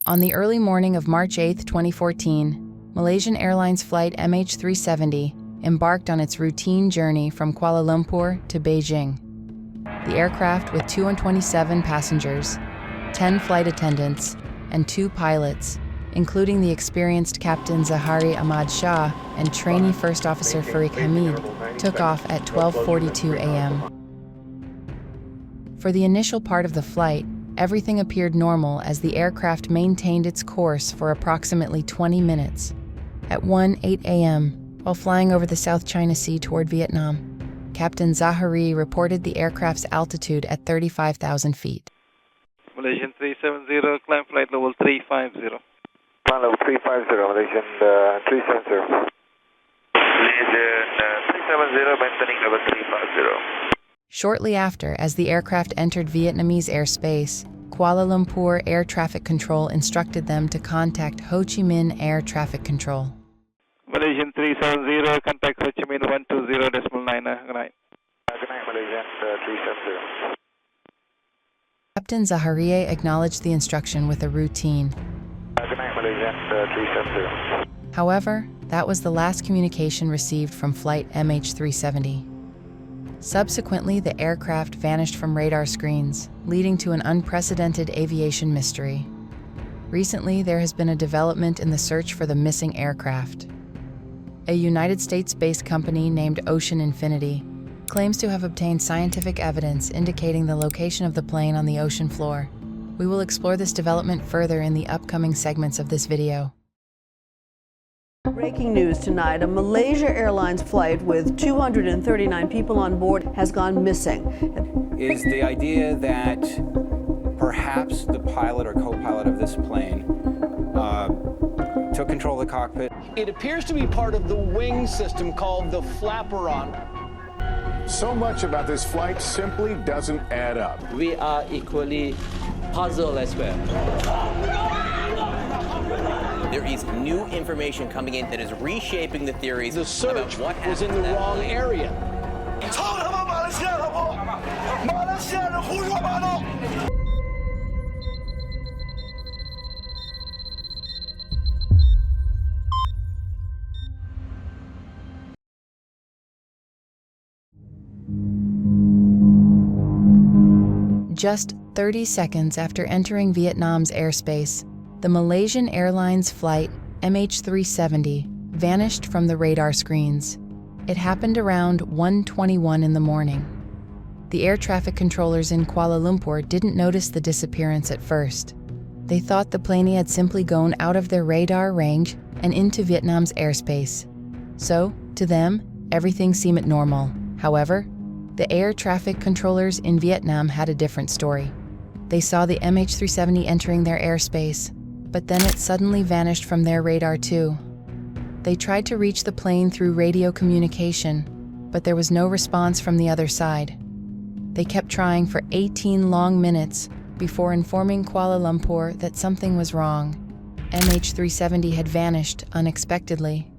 On the early morning of March 8, 2014, Malaysian Airlines Flight MH370 embarked on its routine journey from Kuala Lumpur to Beijing. The aircraft, with 227 passengers, 10 flight attendants, and 2 pilots, including the experienced Captain Zahari Ahmad Shah and trainee First Officer Farik Hamid, took off at 12:42 a.m. For the initial part of the flight, everything appeared normal as the aircraft maintained its course for approximately 20 minutes. At 1:08 a.m., while flying over the South China Sea toward Vietnam, Captain Zahari reported the aircraft's altitude at 35,000 feet. Malaysian 370, climb flight level 350. Climb level 350, Malaysian 370. Malaysian 370, maintaining level 350. Shortly after, as the aircraft entered Vietnamese airspace, Kuala Lumpur Air Traffic Control instructed them to contact Ho Chi Minh Air Traffic Control. Malaysian 370, contact Ho Chi Minh 120.9. Good night. Good night, Malaysian 370. Captain Zaharieh acknowledged the instruction with a routine. Good night, Malaysian 370. However, that was the last communication received from Flight MH370. Subsequently, the aircraft vanished from radar screens, leading to an unprecedented aviation mystery. Recently, there has been a development in the search for the missing aircraft. A United States-based company named Ocean Infinity claims to have obtained scientific evidence indicating the location of the plane on the ocean floor. We will explore this development further in the upcoming segments of this video. Breaking news tonight, a Malaysia Airlines flight with 239 people on board has gone missing. Is the idea that perhaps the pilot or co-pilot of this plane took control of the cockpit? It appears to be part of the wing system called the flaperon. So much about this flight simply doesn't add up. We are equally puzzled as well. There is new information coming in that is reshaping the theories. The search about what was in the wrong area. Just 30 seconds after entering Vietnam's airspace, the Malaysian Airlines Flight MH370 vanished from the radar screens. It happened around 1:21 in the morning. The air traffic controllers in Kuala Lumpur didn't notice the disappearance at first. They thought the plane had simply gone out of their radar range and into Vietnam's airspace. So, to them, everything seemed normal. However, the air traffic controllers in Vietnam had a different story. They saw the MH370 entering their airspace, but then it suddenly vanished from their radar too. They tried to reach the plane through radio communication, but there was no response from the other side. They kept trying for 18 long minutes before informing Kuala Lumpur that something was wrong. MH370 had vanished unexpectedly.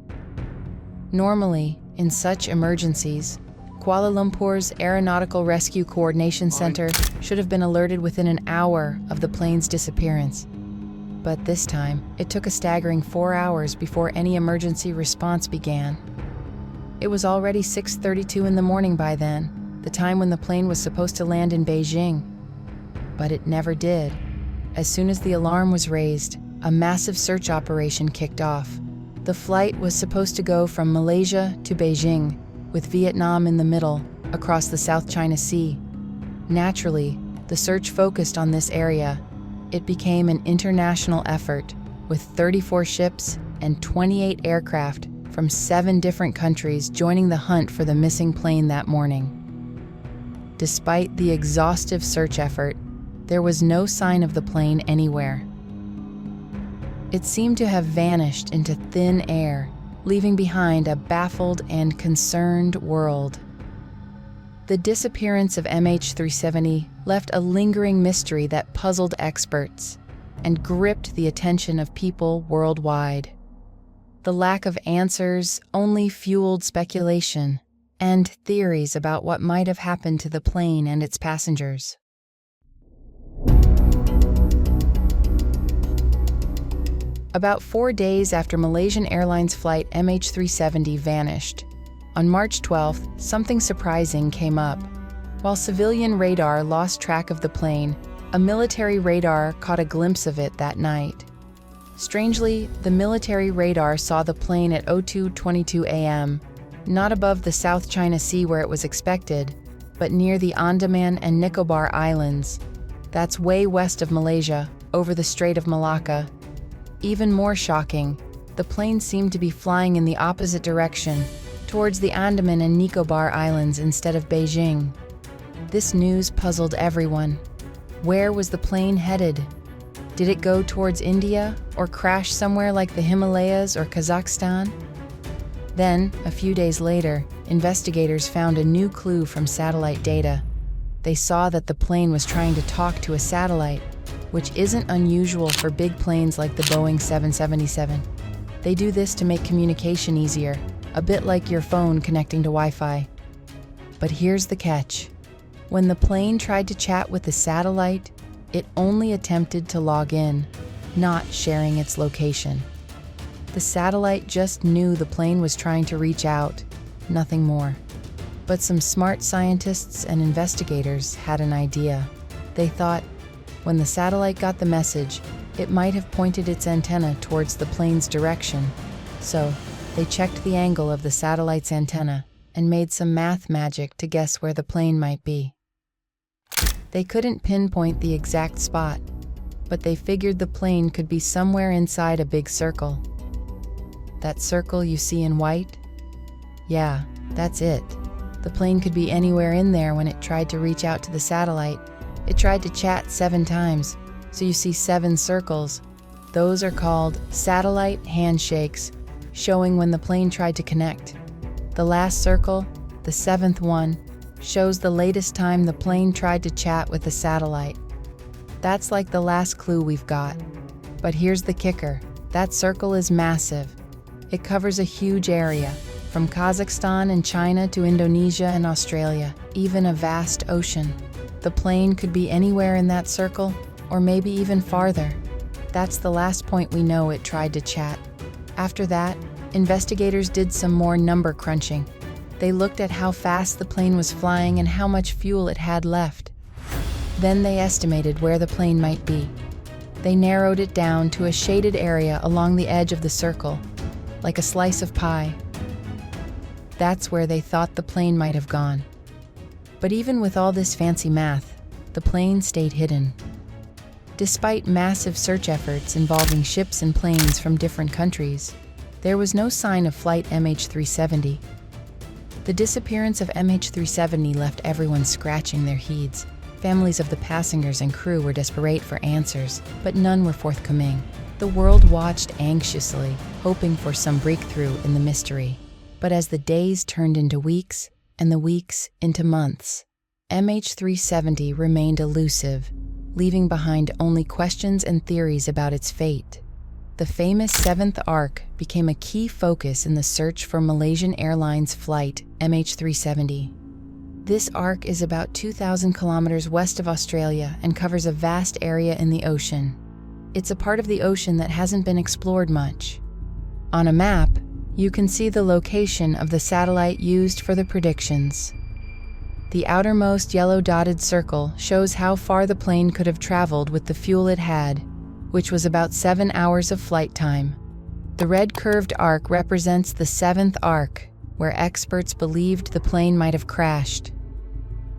Normally, in such emergencies, Kuala Lumpur's Aeronautical Rescue Coordination Center should have been alerted within an hour of the plane's disappearance. But this time, it took a staggering 4 hours before any emergency response began. It was already 6:32 in the morning by then, the time when the plane was supposed to land in Beijing. But it never did. As soon as the alarm was raised, a massive search operation kicked off. The flight was supposed to go from Malaysia to Beijing, with Vietnam in the middle, across the South China Sea. Naturally, the search focused on this area. It became an international effort, with 34 ships and 28 aircraft from 7 different countries joining the hunt for the missing plane that morning. Despite the exhaustive search effort, there was no sign of the plane anywhere. It seemed to have vanished into thin air, leaving behind a baffled and concerned world. The disappearance of MH370 left a lingering mystery that puzzled experts and gripped the attention of people worldwide. The lack of answers only fueled speculation and theories about what might have happened to the plane and its passengers. About 4 days after Malaysian Airlines Flight MH370 vanished, on March 12th, something surprising came up. While civilian radar lost track of the plane, a military radar caught a glimpse of it that night. Strangely, the military radar saw the plane at 02:22 a.m., not above the South China Sea where it was expected, but near the Andaman and Nicobar Islands. That's way west of Malaysia, over the Strait of Malacca. Even more shocking, the plane seemed to be flying in the opposite direction, towards the Andaman and Nicobar Islands instead of Beijing. This news puzzled everyone. Where was the plane headed? Did it go towards India or crash somewhere like the Himalayas or Kazakhstan? Then, a few days later, investigators found a new clue from satellite data. They saw that the plane was trying to talk to a satellite, which isn't unusual for big planes like the Boeing 777. They do this to make communication easier, a bit like your phone connecting to Wi-Fi. But here's the catch. When the plane tried to chat with the satellite, it only attempted to log in, not sharing its location. The satellite just knew the plane was trying to reach out, nothing more. But some smart scientists and investigators had an idea. They thought, when the satellite got the message, it might have pointed its antenna towards the plane's direction. So, they checked the angle of the satellite's antenna and made some math magic to guess where the plane might be. They couldn't pinpoint the exact spot, but they figured the plane could be somewhere inside a big circle. That circle you see in white? Yeah, that's it. The plane could be anywhere in there when it tried to reach out to the satellite. It tried to chat 7 times, so you see 7 circles. Those are called satellite handshakes, showing when the plane tried to connect. The last circle, the 7th one, shows the latest time the plane tried to chat with the satellite. That's like the last clue we've got. But here's the kicker. That circle is massive. It covers a huge area, from Kazakhstan and China to Indonesia and Australia, even a vast ocean. The plane could be anywhere in that circle, or maybe even farther. That's the last point we know it tried to chat. After that, investigators did some more number crunching. They looked at how fast the plane was flying and how much fuel it had left. Then they estimated where the plane might be. They narrowed it down to a shaded area along the edge of the circle, like a slice of pie. That's where they thought the plane might have gone. But even with all this fancy math, the plane stayed hidden. Despite massive search efforts involving ships and planes from different countries, there was no sign of flight MH370. The disappearance of MH370 left everyone scratching their heads. Families of the passengers and crew were desperate for answers, but none were forthcoming. The world watched anxiously, hoping for some breakthrough in the mystery. But as the days turned into weeks, and the weeks into months, MH370 remained elusive, leaving behind only questions and theories about its fate. The famous 7th arc became a key focus in the search for Malaysian Airlines Flight MH370. This arc is about 2,000 kilometers west of Australia and covers a vast area in the ocean. It's a part of the ocean that hasn't been explored much. On a map, you can see the location of the satellite used for the predictions. The outermost yellow dotted circle shows how far the plane could have traveled with the fuel it had, which was about 7 hours of flight time. The red curved arc represents the 7th arc, where experts believed the plane might have crashed.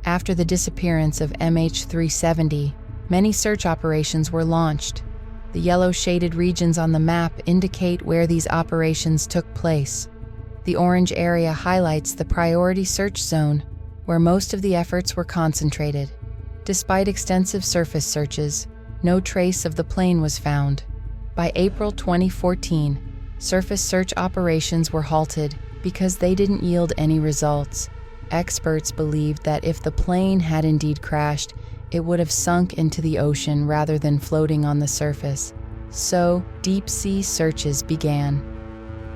After the disappearance of MH370, many search operations were launched. The yellow shaded regions on the map indicate where these operations took place. The orange area highlights the priority search zone, where most of the efforts were concentrated. Despite extensive surface searches, no trace of the plane was found. By April 2014, surface search operations were halted because they didn't yield any results. Experts believed that if the plane had indeed crashed, it would have sunk into the ocean rather than floating on the surface. So, deep-sea searches began.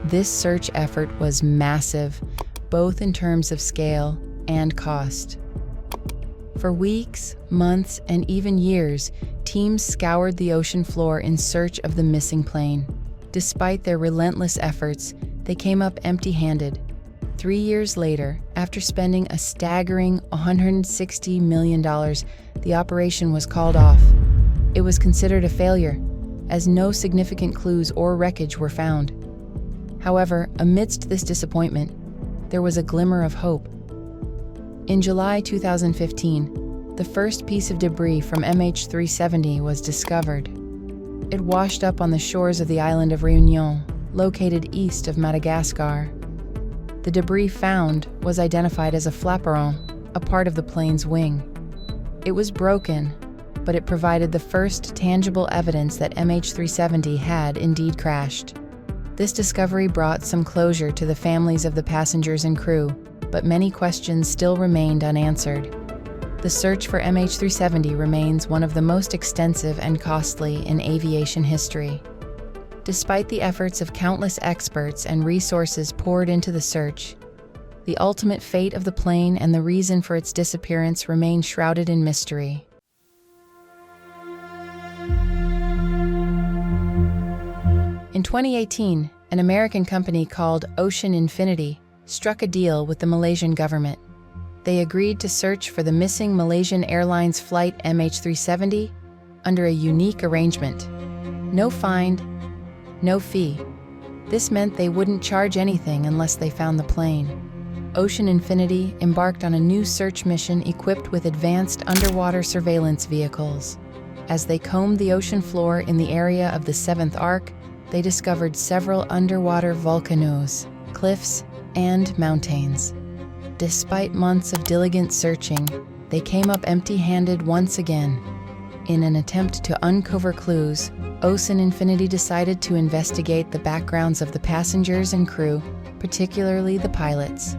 This search effort was massive, both in terms of scale and cost. For weeks, months, and even years, teams scoured the ocean floor in search of the missing plane. Despite their relentless efforts, they came up empty-handed. 3 years later, after spending a staggering $160 million, the operation was called off. It was considered a failure, as no significant clues or wreckage were found. However, amidst this disappointment, there was a glimmer of hope. In July 2015, the first piece of debris from MH370 was discovered. It washed up on the shores of the island of Réunion, located east of Madagascar. The debris found was identified as a flaperon, a part of the plane's wing. It was broken, but it provided the first tangible evidence that MH370 had indeed crashed. This discovery brought some closure to the families of the passengers and crew, but many questions still remained unanswered. The search for MH370 remains one of the most extensive and costly in aviation history. Despite the efforts of countless experts and resources poured into the search, the ultimate fate of the plane and the reason for its disappearance remain shrouded in mystery. In 2018, an American company called Ocean Infinity struck a deal with the Malaysian government. They agreed to search for the missing Malaysian Airlines Flight MH370 under a unique arrangement. No fine, no fee. This meant they wouldn't charge anything unless they found the plane. Ocean Infinity embarked on a new search mission equipped with advanced underwater surveillance vehicles. As they combed the ocean floor in the area of the Seventh Arc, they discovered several underwater volcanoes, cliffs, and mountains. Despite months of diligent searching, they came up empty-handed once again. In an attempt to uncover clues, Ocean Infinity decided to investigate the backgrounds of the passengers and crew, particularly the pilots.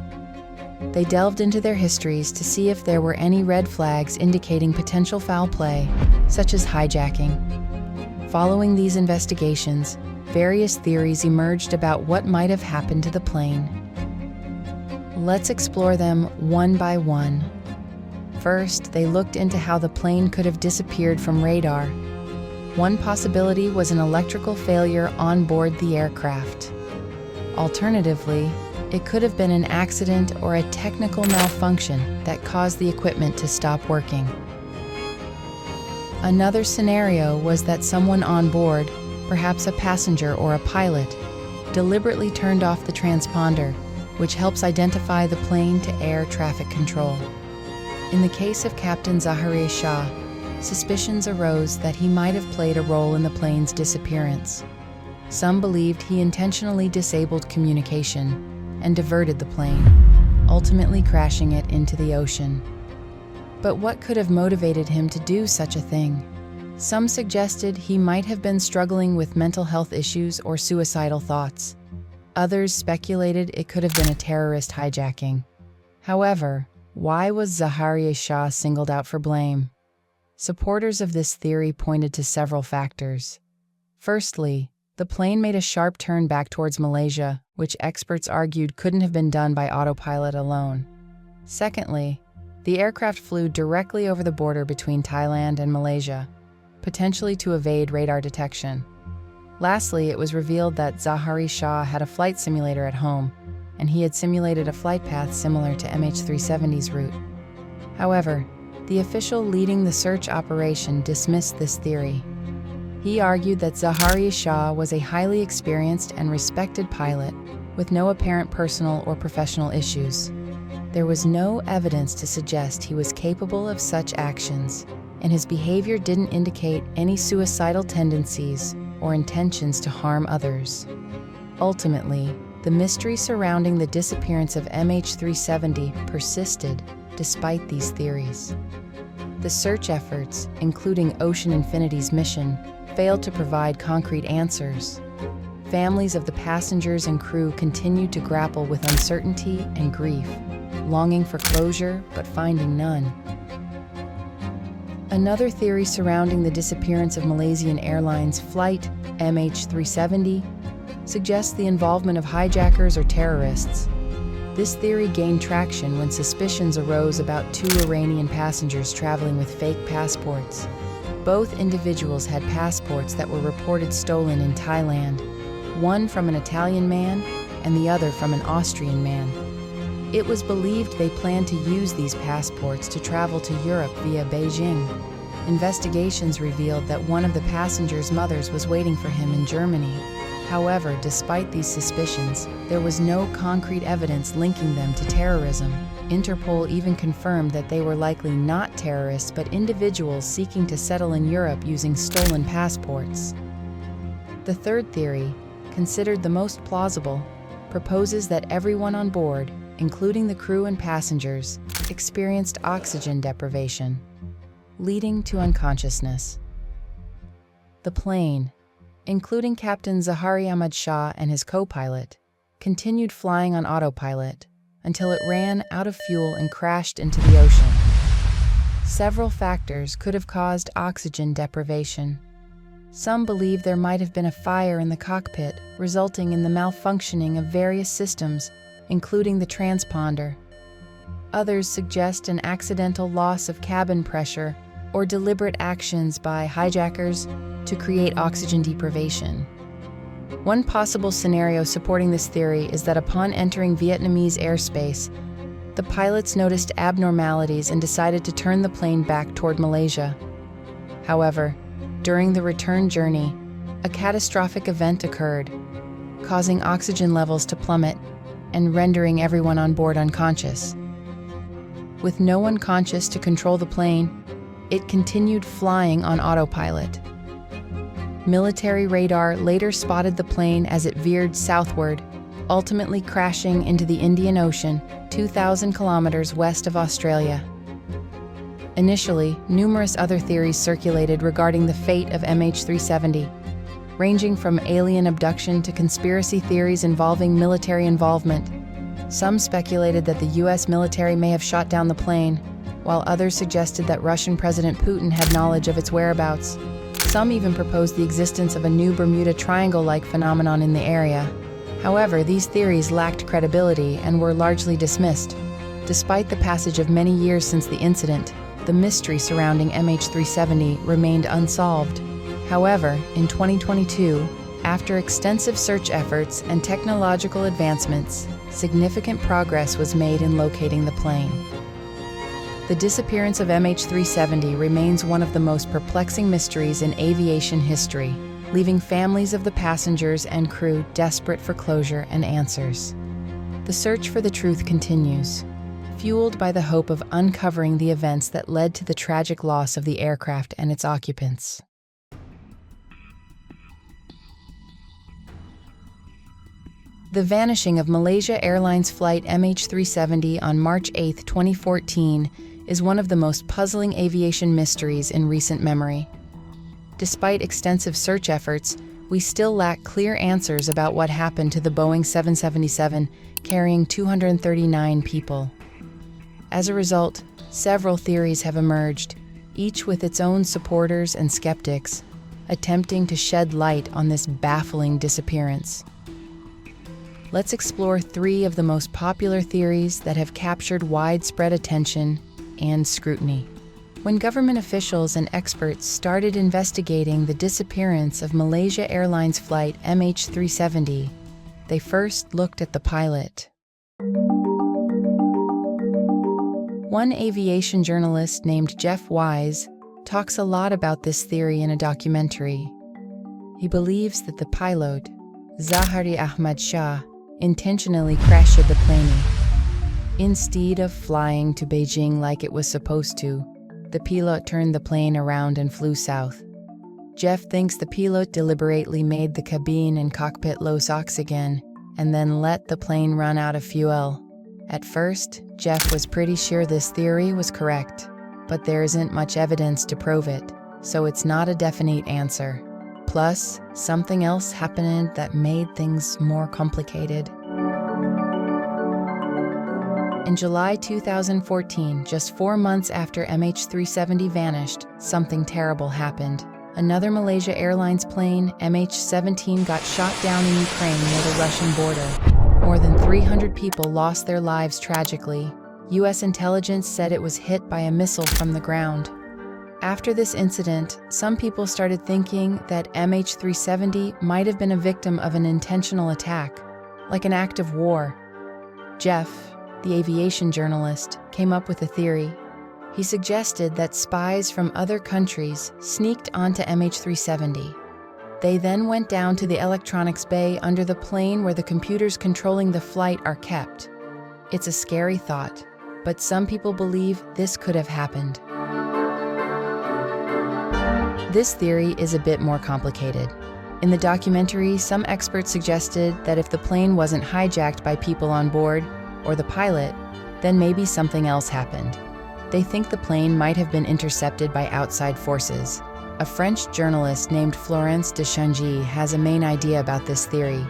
They delved into their histories to see if there were any red flags indicating potential foul play, such as hijacking. Following these investigations, various theories emerged about what might have happened to the plane. Let's explore them one by one. First, they looked into how the plane could have disappeared from radar. One possibility was an electrical failure on board the aircraft. Alternatively, it could have been an accident or a technical malfunction that caused the equipment to stop working. Another scenario was that someone on board, perhaps a passenger or a pilot, deliberately turned off the transponder, which helps identify the plane to air traffic control. In the case of Captain Zahari Shah, suspicions arose that he might have played a role in the plane's disappearance. Some believed he intentionally disabled communication and diverted the plane, ultimately crashing it into the ocean. But what could have motivated him to do such a thing? Some suggested he might have been struggling with mental health issues or suicidal thoughts. Others speculated it could have been a terrorist hijacking. However, why was Zahari Shah singled out for blame? Supporters of this theory pointed to several factors. Firstly, the plane made a sharp turn back towards Malaysia, which experts argued couldn't have been done by autopilot alone. Secondly, the aircraft flew directly over the border between Thailand and Malaysia, potentially to evade radar detection. Lastly, it was revealed that Zahari Shah had a flight simulator at home, and he had simulated a flight path similar to MH370's route. However, the official leading the search operation dismissed this theory. He argued that Zahari Shah was a highly experienced and respected pilot with no apparent personal or professional issues. There was no evidence to suggest he was capable of such actions, and his behavior didn't indicate any suicidal tendencies or intentions to harm others. Ultimately, the mystery surrounding the disappearance of MH370 persisted despite these theories. The search efforts, including Ocean Infinity's mission, failed to provide concrete answers. Families of the passengers and crew continued to grapple with uncertainty and grief, longing for closure but finding none. Another theory surrounding the disappearance of Malaysian Airlines Flight MH370 suggests the involvement of hijackers or terrorists. This theory gained traction when suspicions arose about 2 Iranian passengers traveling with fake passports. Both individuals had passports that were reported stolen in Thailand. one from an Italian man and the other from an Austrian man. It was believed they planned to use these passports to travel to Europe via Beijing. Investigations revealed that one of the passengers' mothers was waiting for him in Germany. However, despite these suspicions, there was no concrete evidence linking them to terrorism. Interpol even confirmed that they were likely not terrorists but individuals seeking to settle in Europe using stolen passports. The third theory, considered the most plausible, proposes that everyone on board, including the crew and passengers, experienced oxygen deprivation, leading to unconsciousness. The plane, including Captain Zahari Ahmad Shah and his co-pilot, continued flying on autopilot until it ran out of fuel and crashed into the ocean. Several factors could have caused oxygen deprivation. Some believe there might have been a fire in the cockpit, resulting in the malfunctioning of various systems, including the transponder. Others suggest an accidental loss of cabin pressure or deliberate actions by hijackers to create oxygen deprivation. One possible scenario supporting this theory is that upon entering Vietnamese airspace, the pilots noticed abnormalities and decided to turn the plane back toward Malaysia. However, during the return journey, a catastrophic event occurred, causing oxygen levels to plummet and rendering everyone on board unconscious. With no one conscious to control the plane, it continued flying on autopilot. Military radar later spotted the plane as it veered southward, ultimately crashing into the Indian Ocean, 2,000 kilometers west of Australia. Initially, numerous other theories circulated regarding the fate of MH370, ranging from alien abduction to conspiracy theories involving military involvement. Some speculated that the US military may have shot down the plane, while others suggested that Russian President Putin had knowledge of its whereabouts. Some even proposed the existence of a new Bermuda Triangle-like phenomenon in the area. However, these theories lacked credibility and were largely dismissed. Despite the passage of many years since the incident, the mystery surrounding MH370 remained unsolved. However, in 2022, after extensive search efforts and technological advancements, significant progress was made in locating the plane. The disappearance of MH370 remains one of the most perplexing mysteries in aviation history, leaving families of the passengers and crew desperate for closure and answers. The search for the truth continues, fueled by the hope of uncovering the events that led to the tragic loss of the aircraft and its occupants. The vanishing of Malaysia Airlines Flight MH370 on March 8, 2014, is one of the most puzzling aviation mysteries in recent memory. Despite extensive search efforts, we still lack clear answers about what happened to the Boeing 777 carrying 239 people. As a result, several theories have emerged, each with its own supporters and skeptics, attempting to shed light on this baffling disappearance. Let's explore three of the most popular theories that have captured widespread attention and scrutiny. When government officials and experts started investigating the disappearance of Malaysia Airlines Flight MH370, they first looked at the pilot. One aviation journalist named Jeff Wise talks a lot about this theory in a documentary. He believes that the pilot, Zahari Ahmad Shah, intentionally crashed the plane. Instead of flying to Beijing like it was supposed to, the pilot turned the plane around and flew south. Jeff thinks the pilot deliberately made the cabin and cockpit lose oxygen and then let the plane run out of fuel. At first, Jeff was pretty sure this theory was correct, but there isn't much evidence to prove it, so it's not a definite answer. Plus, something else happened that made things more complicated. In July 2014, just 4 months after MH370 vanished, something terrible happened. Another Malaysia Airlines plane, MH17, got shot down in Ukraine near the Russian border. More than 300 people lost their lives tragically. US intelligence said it was hit by a missile from the ground. After this incident, some people started thinking that MH370 might have been a victim of an intentional attack, like an act of war. Jeff, the aviation journalist, came up with a theory. He suggested that spies from other countries sneaked onto MH370. They then went down to the electronics bay under the plane where the computers controlling the flight are kept. It's a scary thought, but some people believe this could have happened. This theory is a bit more complicated. In the documentary, some experts suggested that if the plane wasn't hijacked by people on board, or the pilot, then maybe something else happened. They think the plane might have been intercepted by outside forces. A French journalist named Florence de Changy has a main idea about this theory.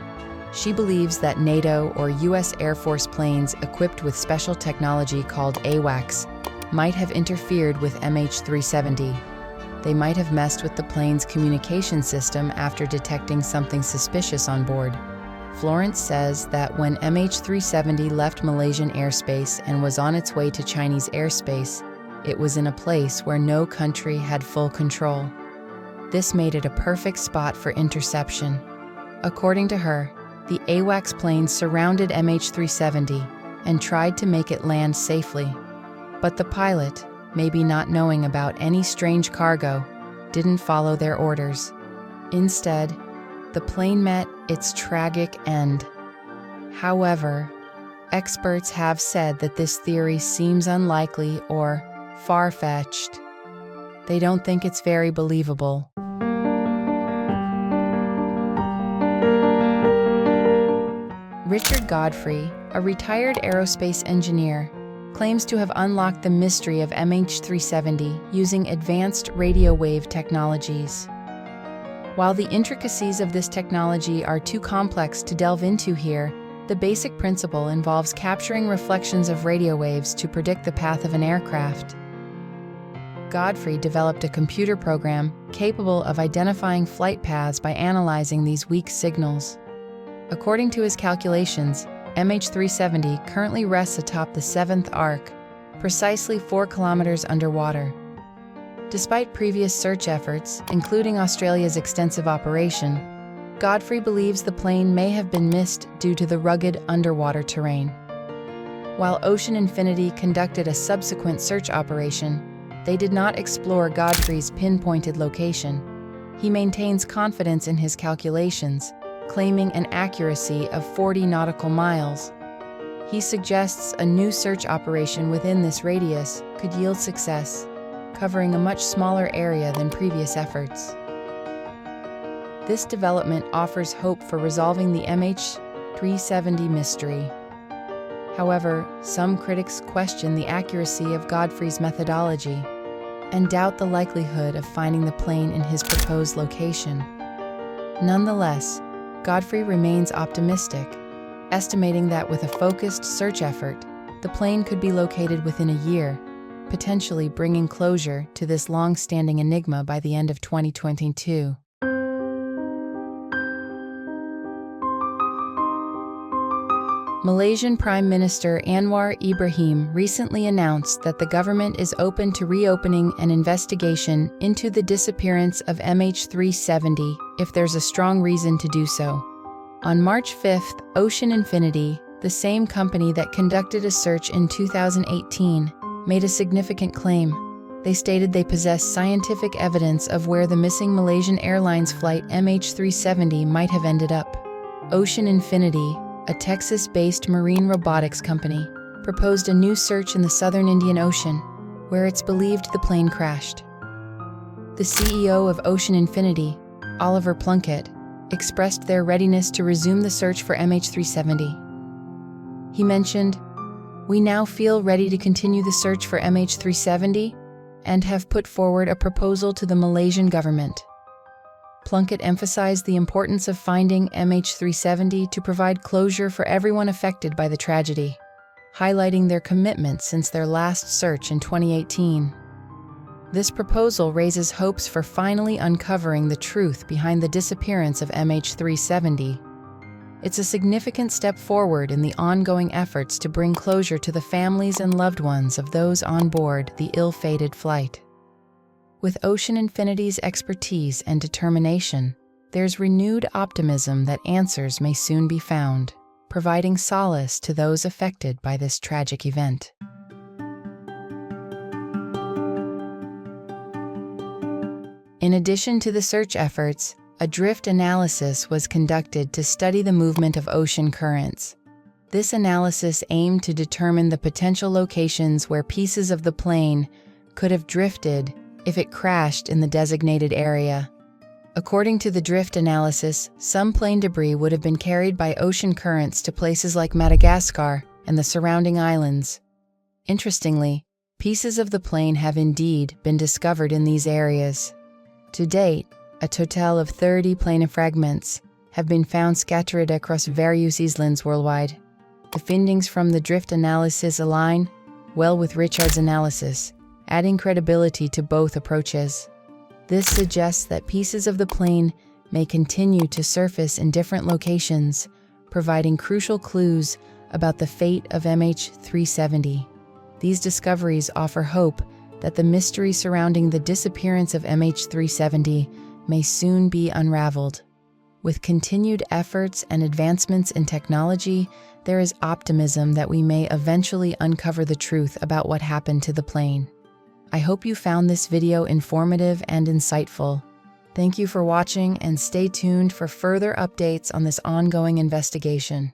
She believes that NATO or US Air Force planes equipped with special technology called AWACS might have interfered with MH370. They might have messed with the plane's communication system after detecting something suspicious on board. Florence says that when MH370 left Malaysian airspace and was on its way to Chinese airspace, it was in a place where no country had full control. This made it a perfect spot for interception. According to her, the AWACS plane surrounded MH370 and tried to make it land safely. But the pilot, maybe not knowing about any strange cargo, didn't follow their orders. Instead, the plane met its tragic end. However, experts have said that this theory seems unlikely or far-fetched. They don't think it's very believable. Richard Godfrey, a retired aerospace engineer, claims to have unlocked the mystery of MH370 using advanced radio wave technologies. While the intricacies of this technology are too complex to delve into here, the basic principle involves capturing reflections of radio waves to predict the path of an aircraft. Godfrey developed a computer program capable of identifying flight paths by analyzing these weak signals. According to his calculations, MH370 currently rests atop the 7th arc, precisely 4 kilometers underwater. Despite previous search efforts, including Australia's extensive operation, Godfrey believes the plane may have been missed due to the rugged underwater terrain. While Ocean Infinity conducted a subsequent search operation, they did not explore Godfrey's pinpointed location. He maintains confidence in his calculations, claiming an accuracy of 40 nautical miles. He suggests a new search operation within this radius could yield success, covering a much smaller area than previous efforts. This development offers hope for resolving the MH370 mystery. However, some critics question the accuracy of Godfrey's methodology and doubt the likelihood of finding the plane in his proposed location. Nonetheless, Godfrey remains optimistic, estimating that with a focused search effort, the plane could be located within a year, potentially bringing closure to this long-standing enigma by the end of 2022. Malaysian Prime Minister Anwar Ibrahim recently announced that the government is open to reopening an investigation into the disappearance of MH370 if there's a strong reason to do so. On March 5th, Ocean Infinity, the same company that conducted a search in 2018, made a significant claim. They stated they possess scientific evidence of where the missing Malaysian Airlines Flight MH370 might have ended up. Ocean Infinity, a Texas-based marine robotics company, proposed a new search in the southern Indian Ocean, where it's believed the plane crashed. The CEO of Ocean Infinity, Oliver Plunkett, expressed their readiness to resume the search for MH370. He mentioned, "We now feel ready to continue the search for MH370 and have put forward a proposal to the Malaysian government." Plunkett emphasized the importance of finding MH370 to provide closure for everyone affected by the tragedy, highlighting their commitment since their last search in 2018. This proposal raises hopes for finally uncovering the truth behind the disappearance of MH370. It's a significant step forward in the ongoing efforts to bring closure to the families and loved ones of those on board the ill-fated flight. With Ocean Infinity's expertise and determination, there's renewed optimism that answers may soon be found, providing solace to those affected by this tragic event. In addition to the search efforts, a drift analysis was conducted to study the movement of ocean currents. This analysis aimed to determine the potential locations where pieces of the plane could have drifted if it crashed in the designated area. According to the drift analysis, some plane debris would have been carried by ocean currents to places like Madagascar and the surrounding islands. Interestingly, pieces of the plane have indeed been discovered in these areas. To date, a total of 30 plane fragments have been found scattered across various islands worldwide. The findings from the drift analysis align well with Richard's analysis, adding credibility to both approaches. This suggests that pieces of the plane may continue to surface in different locations, providing crucial clues about the fate of MH370. These discoveries offer hope that the mystery surrounding the disappearance of MH370 may soon be unraveled. With continued efforts and advancements in technology, there is optimism that we may eventually uncover the truth about what happened to the plane. I hope you found this video informative and insightful. Thank you for watching and stay tuned for further updates on this ongoing investigation.